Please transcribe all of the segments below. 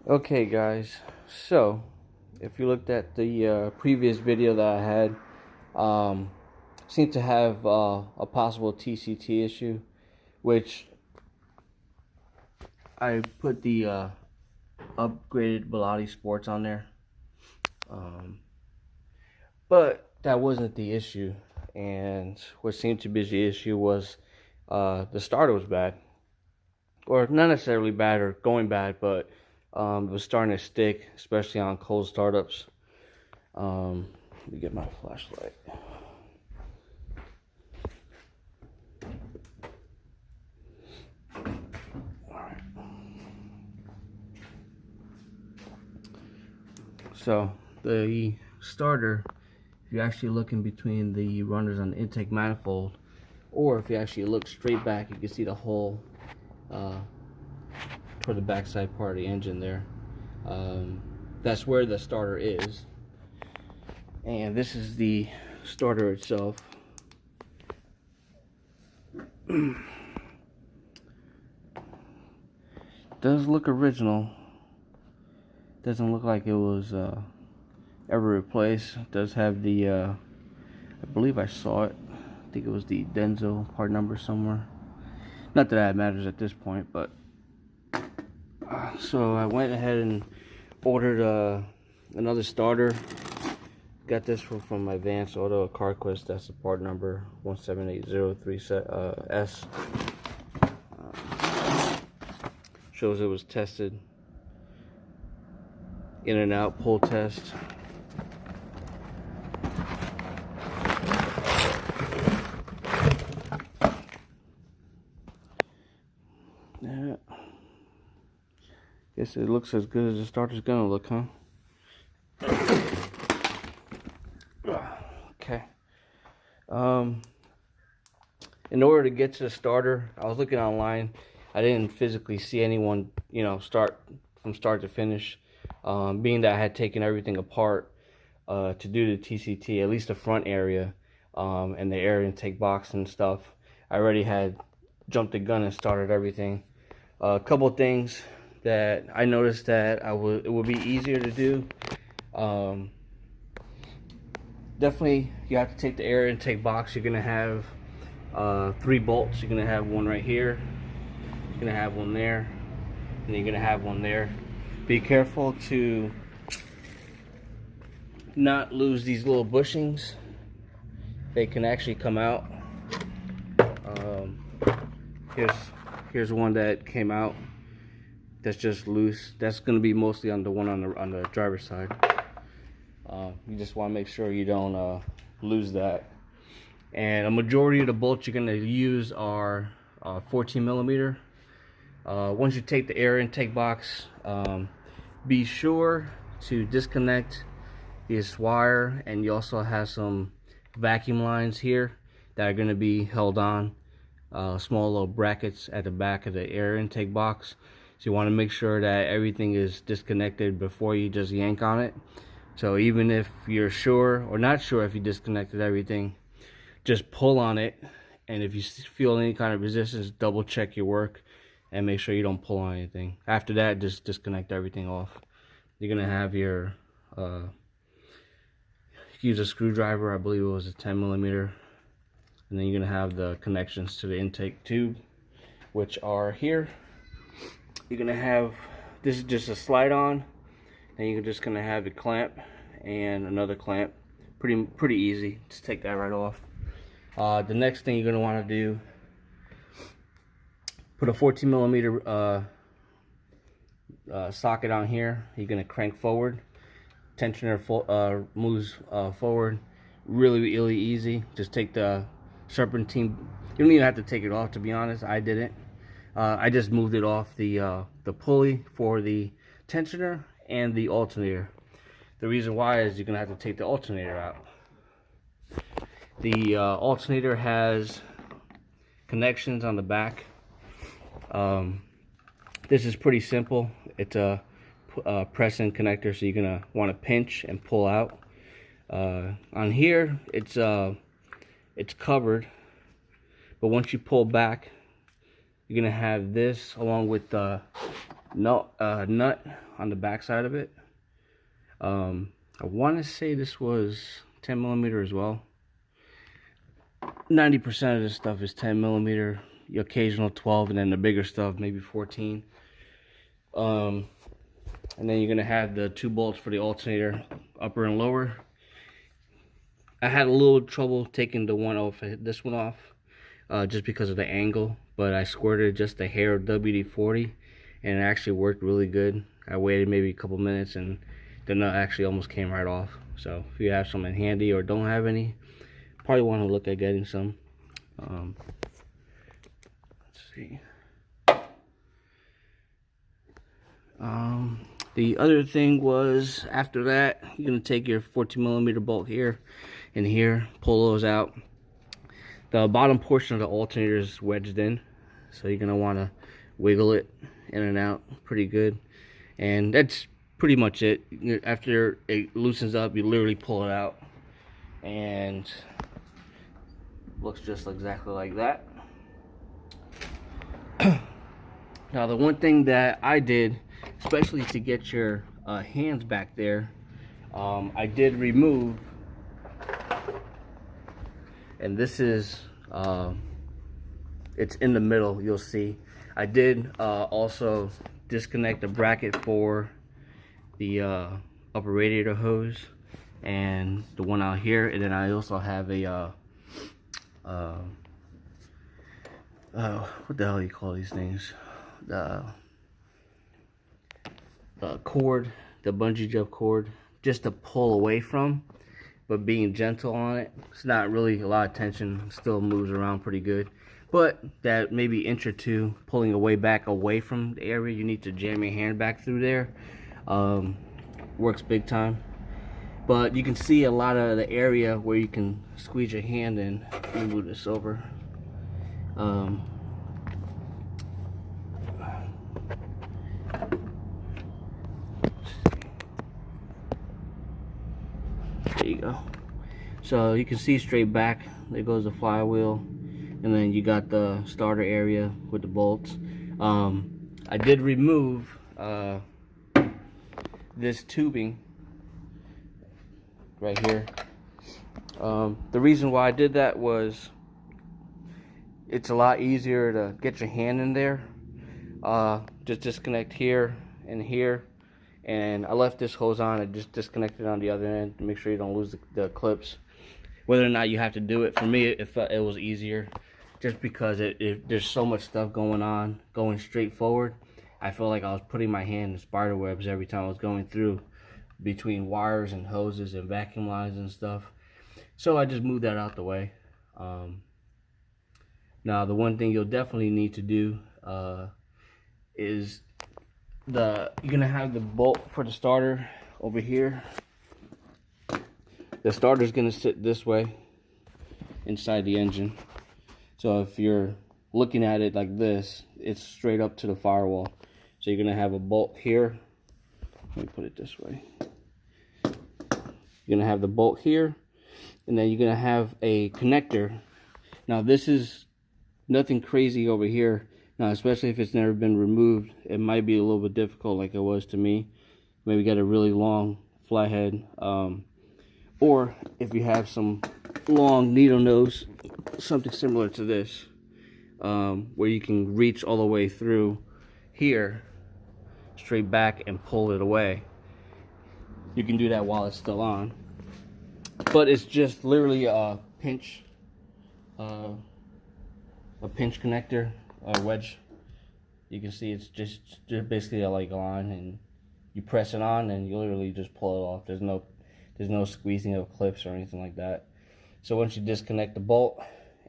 Okay guys, so if you looked at the previous video that I had, seemed to have a possible TCT issue, which I put the upgraded Bilotti Sports on there, but that wasn't the issue. And what seemed to be the issue was the starter was bad, or not necessarily bad or going bad, but it was starting to stick, especially on cold startups. Let me get my flashlight. Alright. So the starter, if you actually look in between the runners on the intake manifold, or if you actually look straight back, you can see the hole toward the backside part of the engine there. That's where the starter is. And this is the starter itself. Does look original. Doesn't look like it was ever replaced. It does have the I believe I saw it. I think it was the Denso part number somewhere. Not that that matters at this point, but so I went ahead and ordered another starter. Got this from my Advanced Auto CarQuest. That's the part number 17803S. Shows it was tested. In and out pull test. Yeah. Guess it looks as good as the starter's gonna look, huh? Okay. In order to get to the starter, I was looking online. I didn't physically see anyone, start from start to finish. Being that I had taken everything apart to do the TCT, at least the front area and the air intake box and stuff, I already had jumped the gun and started everything. A couple of things that I noticed that it would be easier to do. Definitely, you have to take the air intake box. You're gonna have 3 bolts. You're gonna have one right here. You're gonna have one there, and you're gonna have one there. Be careful to not lose these little bushings. They can actually come out. Here's one that came out. That's just loose. That's gonna be mostly on the one on the driver's side. You just want to make sure you don't lose that. And a majority of the bolts you're gonna use are 14 millimeter. Once you take the air intake box, be sure to disconnect this wire, and you also have some vacuum lines here that are going to be held on, small little brackets at the back of the air intake box. So you want to make sure that everything is disconnected before you just yank on it. So even if you're sure or not sure if you disconnected everything, just pull on it, and if you feel any kind of resistance, double check your work and make sure you don't pull on anything. After that, just disconnect everything off. You're gonna have your use a screwdriver. I believe it was a 10 millimeter, and then you're gonna have the connections to the intake tube, which are here. You're gonna have, this is just a slide on, and you're just gonna have a clamp and another clamp. Pretty easy. Just take that right off. The next thing you're gonna want to do, put a 14 millimeter socket on here. You're gonna crank forward. Tensioner moves forward. Really easy. Just take the serpentine. You don't even have to take it off, to be honest. I didn't. I just moved it off the pulley for the tensioner and the alternator. The reason why is you're gonna have to take the alternator out. The alternator has connections on the back. This is pretty simple. It's a press-in connector, so you're gonna want to pinch and pull out. On here, it's covered, but once you pull back, you're gonna have this along with nut on the back side of it. I want to say this was 10 millimeter as well. 90% of this stuff is 10 millimeter, the occasional 12, and then the bigger stuff maybe 14. And then you're gonna have the 2 bolts for the alternator, upper and lower. I had a little trouble taking the one off, this one off, just because of the angle, but I squirted just a hair of WD-40 and it actually worked really good. I waited maybe a couple minutes and the nut actually almost came right off. So if you have some in handy or don't have any, probably want to look at getting some. Let's see. The other thing was, after that, you're going to take your 14 millimeter bolt here and here, pull those out. The bottom portion of the alternator is wedged in, so you're going to want to wiggle it in and out pretty good. And that's pretty much it. After it loosens up, you literally pull it out, and looks just exactly like that. Now, the one thing that I did, especially to get your hands back there, I did remove, and this is it's in the middle, you'll see. I did also disconnect the bracket for the upper radiator hose and the one out here, and then I also have a what the hell do you call these things? The cord, the bungee jump cord, just to pull away from, but being gentle on it. It's not really a lot of tension, still moves around pretty good, but that maybe inch or two pulling away back away from the area you need to jam your hand back through there, works big time. But you can see a lot of the area where you can squeeze your hand in. Let me move this over. There you go. So you can see straight back, there goes the flywheel, and then you got the starter area with the bolts. I did remove this tubing right here. The reason why I did that was it's a lot easier to get your hand in there. Just disconnect here and here, and I left this hose on. I just disconnected on the other end to make sure you don't lose the clips. Whether or not you have to do it, for me it was easier, just because there's so much stuff going on going straight forward. I felt like I was putting my hand in spider webs every time I was going through between wires and hoses and vacuum lines and stuff. So I just moved that out the way. Now the one thing you'll definitely need to do is you're gonna have the bolt for the starter over here. The starter is gonna sit this way inside the engine. So if you're looking at it like this, it's straight up to the firewall. So you're gonna have a bolt here. Let me put it this way. You're gonna have the bolt here, and then you're gonna have a connector. Now this is nothing crazy over here. Now, especially if it's never been removed, it might be a little bit difficult, like it was to me. Maybe get a really long flathead, or if you have some long needle nose, something similar to this, where you can reach all the way through here, straight back, and pull it away. You can do that while it's still on, but it's just literally a pinch connector, a wedge. You can see it's just basically like a line, and you press it on and you literally just pull it off. There's no squeezing of clips or anything like that. So once you disconnect the bolt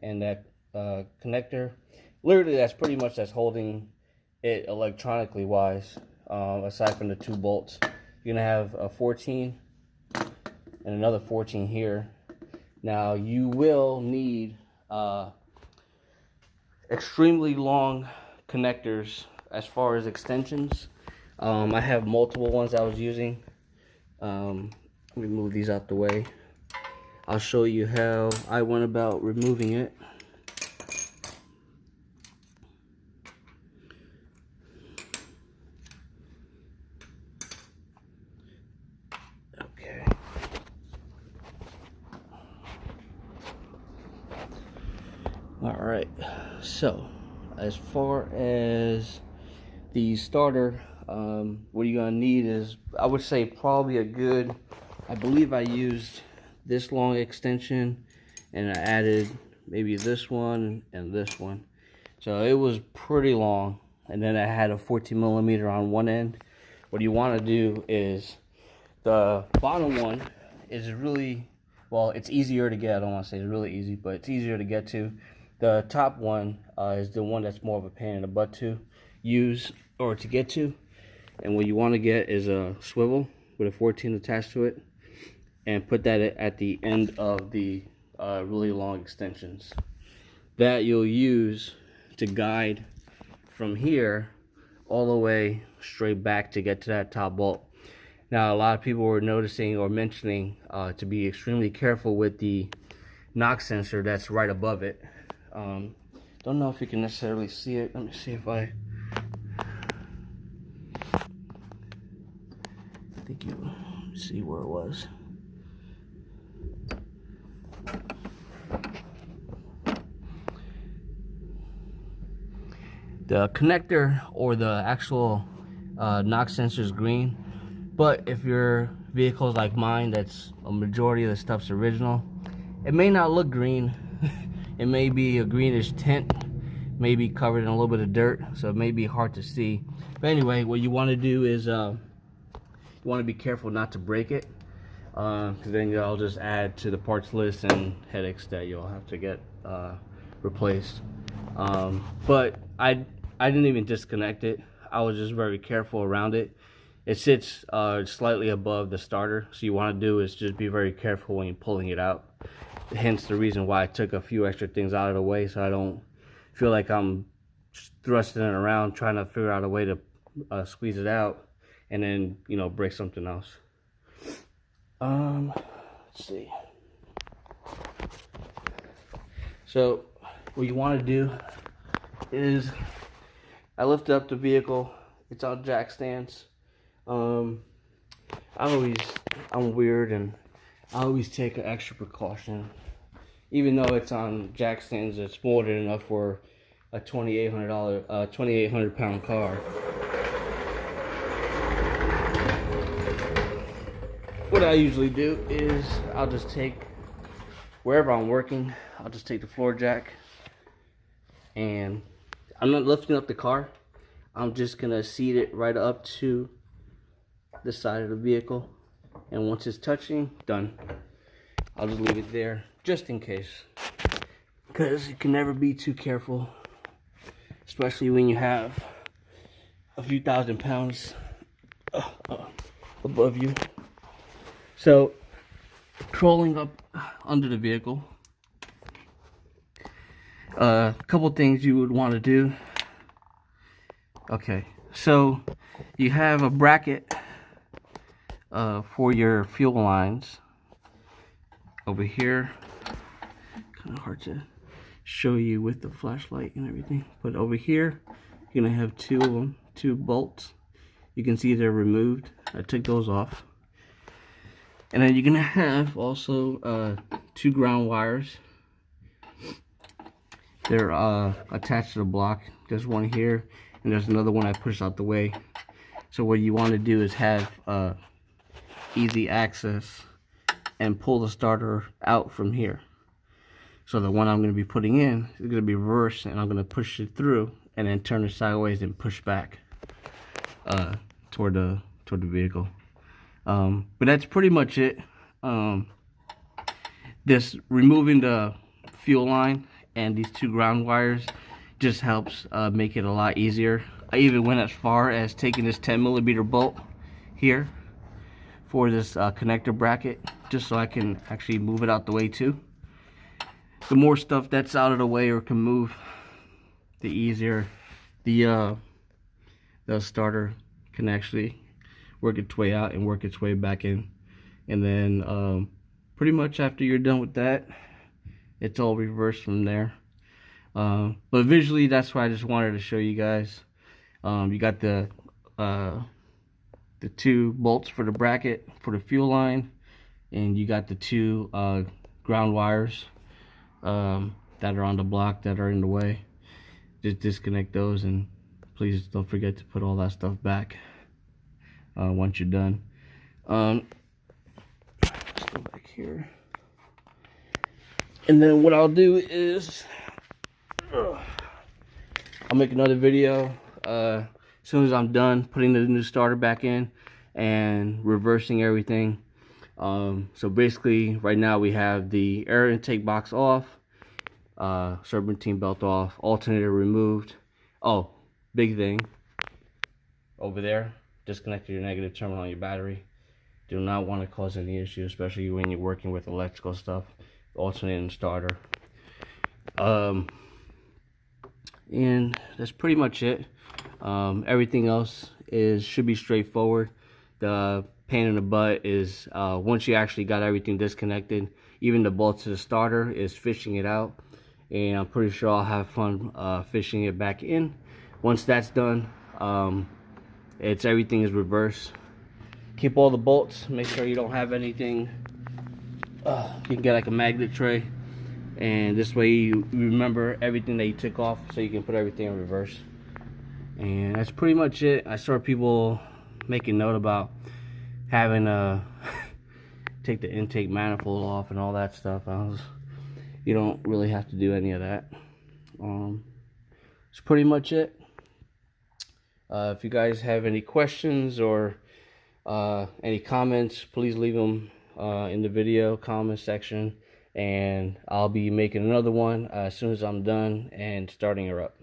and that connector, literally that's pretty much that's holding it electronically wise, aside from the 2 bolts. You're gonna have a 14 and another 14 here. Now you will need extremely long connectors as far as extensions. I have multiple ones I was using. Let me move these out the way. I'll show you how I went about removing it. Alright, so as far as the starter, what you're gonna need is, I would say probably a good, I believe I used this long extension and I added maybe this one and this one, so it was pretty long. And then I had a 14 millimeter on one end. What you want to do is, the bottom one is really, well, it's easier to get. I don't want to say it's really easy, but it's easier to get to. The top one is the one that's more of a pain in the butt to use or to get to. And what you want to get is a swivel with a 14 attached to it, and put that at the end of the really long extensions. That you'll use to guide from here all the way straight back to get to that top bolt. Now, a lot of people were noticing or mentioning to be extremely careful with the knock sensor that's right above it. Don't know if you can necessarily see it. Let me see if I think you see where it was. The connector or the actual knock sensor is green, but if your vehicle is like mine, that's a majority of the stuff's original, it may not look green. It may be a greenish tint, maybe covered in a little bit of dirt, so it may be hard to see. But anyway, what you want to do is you want to be careful not to break it, because then you'll just add to the parts list and headaches that you'll have to get replaced. But I didn't even disconnect it. I was just very careful around it. It sits slightly above the starter, so you want to do is just be very careful when you're pulling it out. Hence the reason why I took a few extra things out of the way, so I don't feel like I'm thrusting it around trying to figure out a way to squeeze it out and then, you know, break something else. Let's see. So what you want to do is, I lifted up the vehicle. It's on jack stands. I'm weird, and I always take an extra precaution. Even though it's on jack stands, it's more than enough for a $2,800 pound car. What I usually do is, I'll just take, wherever I'm working, I'll just take the floor jack, and I'm not lifting up the car. I'm just gonna seat it right up to the side of the vehicle, and once it's touching, done. I'll just leave it there just in case, because you can never be too careful, especially when you have a few thousand pounds above you. So, crawling up under the vehicle, a couple things you would want to do. Okay, so you have a bracket for your fuel lines over here. Kind of hard to show you with the flashlight and everything, but over here you're gonna have two of them, two bolts. You can see they're removed. I took those off. And then you're gonna have also two ground wires. They're attached to the block. There's one here, and there's another one I pushed out the way. So what you want to do is have easy access and pull the starter out from here. So the one I'm going to be putting in is going to be reversed, and I'm going to push it through and then turn it sideways and push back toward the vehicle. But that's pretty much it. This removing the fuel line and these two ground wires just helps make it a lot easier. I even went as far as taking this 10 millimeter bolt here for this connector bracket, just so I can actually move it out the way too. The more stuff that's out of the way or can move, the easier the starter can actually work its way out and work its way back in. And then pretty much after you're done with that, it's all reversed from there. But visually, that's why I just wanted to show you guys. You got the two bolts for the bracket for the fuel line, and you got the two ground wires. that are on the block that are in the way. Just disconnect those, and please don't forget to put all that stuff back once you're done. Let's go back here. And then what I'll do is I'll make another video as soon as I'm done putting the new starter back in and reversing everything. So basically right now we have the air intake box off, serpentine belt off, alternator removed. Oh, big thing over there, disconnected your negative terminal on your battery. Do not want to cause any issue, especially when you're working with electrical stuff, alternator and starter. And that's pretty much it. Everything else should be straightforward. The pain in the butt is once you actually got everything disconnected, even the bolts to the starter, is fishing it out, and I'm pretty sure I'll have fun fishing it back in. Once that's done, everything is reversed. Keep all the bolts, make sure you don't have anything. You can get like a magnet tray, and this way you remember everything that you took off, so you can put everything in reverse. And that's pretty much it. I saw people making note about having take the intake manifold off and all that stuff. You don't really have to do any of that. That's pretty much it. If you guys have any questions or any comments, please leave them in the video comment section, and I'll be making another one as soon as I'm done and starting her up.